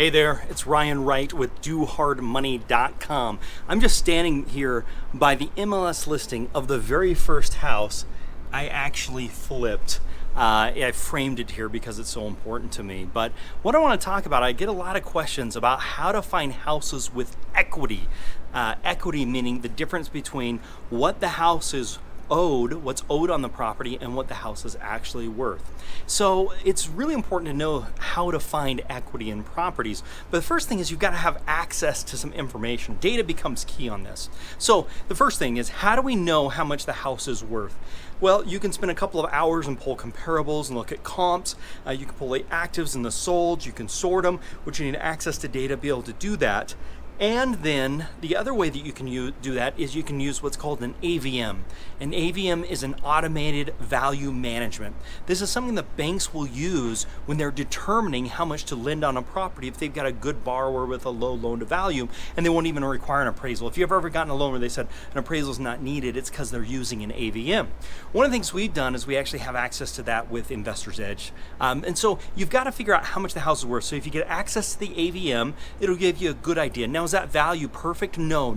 Hey there, it's Ryan Wright with DoHardMoney.com. I'm just standing here by the MLS listing of the very first house I actually flipped. I framed it here because it's so important to me. But what I want to talk about, I get a lot of questions about how to find houses with equity. Equity meaning the difference between what the house is owed, what's owed on the property, and what the house is actually worth. So it's really important to know how to find equity in properties. But the first thing is you've got to have access to some information. Data becomes key on this. So the first thing is, how do we know how much the house is worth? Well, you can spend a couple of hours and pull comparables and look at comps. You can pull the actives and the solds. You can sort them, which you need access to data to be able to do that. And then the other way that you can do that is you can use what's called an AVM. An AVM is an automated value management. This is something that banks will use when they're determining how much to lend on a property if they've got a good borrower with a low loan to value, and they won't even require an appraisal. If you've ever gotten a loan where they said an appraisal is not needed, it's because they're using an AVM. One of the things we've done is we actually have access to that with Investor's Edge. And so you've got to figure out how much the house is worth. So if you get access to the AVM, it'll give you a good idea. Now, is that value perfect? No,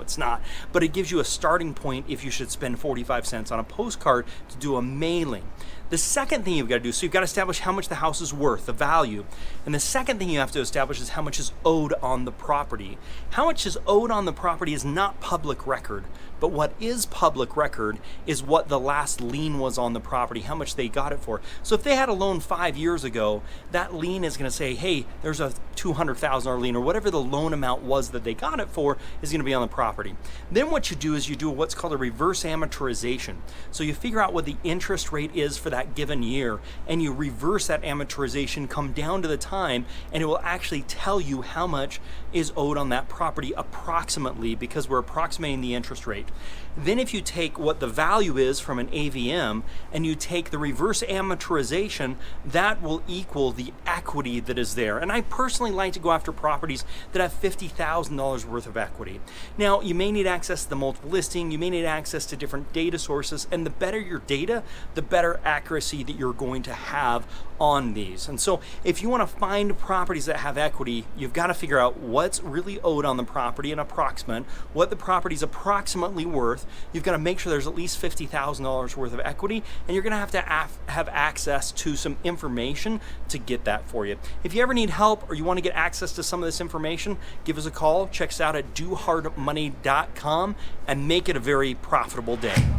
it's not. But it gives you a starting point if you should spend 45 cents on a postcard to do a mailing. The second thing you've got to do, so you've got to establish how much the house is worth, the value. And the second thing you have to establish is how much is owed on the property. How much is owed on the property is not public record, but what is public record is what the last lien was on the property, how much they got it for. So if they had a loan 5 years ago, that lien is going to say, hey, there's a $200,000 lien, or whatever the loan amount was that they got it for is going to be on the property. Then what you do is you do what's called a reverse amortization. So you figure out what the interest rate is for that given year, and you reverse that amortization, come down to the time, and it will actually tell you how much is owed on that property approximately, because we're approximating the interest rate. Then if you take what the value is from an AVM and you take the reverse amortization, that will equal the equity that is there. And I personally like to go after properties that have $50,000 worth of equity. Now, you may need access to the multiple listing, you may need access to different data sources, and the better your data, the better accuracy that you're going to have on these. And so if you want to find properties that have equity, you've got to figure out what's really owed on the property, an approximate, what the property's approximately worth. You've got to make sure there's at least $50,000 worth of equity, and you're going to have access to some information to get that for you. If you ever need help or you want to get access to some of this information, give us a call. Check us out at DoHardMoney.com and make it a very profitable day.